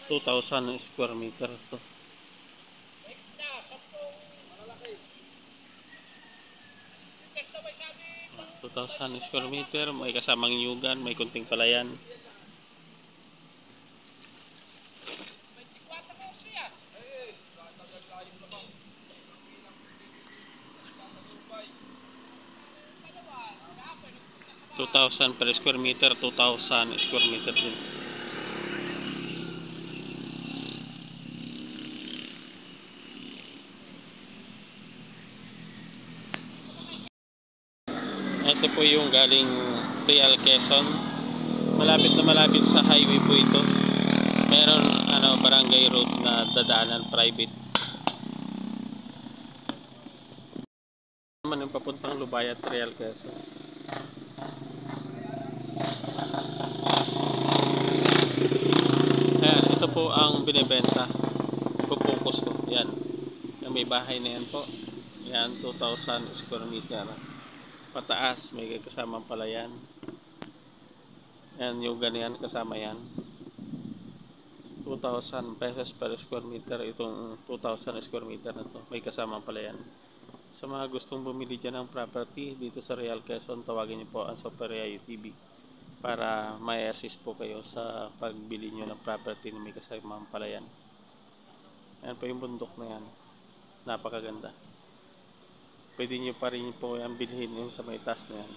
2,000 square meter to. 2,000 square meter, may kasamang yugan, may kunting palayan. $2,000 per square meter, 2,000 square meter din. Ito po yung galing Real Quezon. Malapit sa highway po ito. Meron barangay road na dadaanan private. Naman yung papuntang Lubayat, Real Quezon. Ayan, ito po ang binibenta. Focus ko. Yan. Yung may bahay na yan po. Yan, 2,000 square meter. Pataas, may kasamang palayan. Yan, yung ganyan kasama yan. 2,000 pesos per square meter. Itong 2,000 square meter na to. May kasamang palayan. Sa mga gustong bumili dyan ng property dito sa Real Quezon, tawagin niyo po ang Superia UTV para may assist po kayo sa pagbili nyo ng property na may kasamang palayan. Ayan po yung bundok na yan. Napakaganda. Pwede nyo pa rin po yan bilhin yun sa may taas na yan.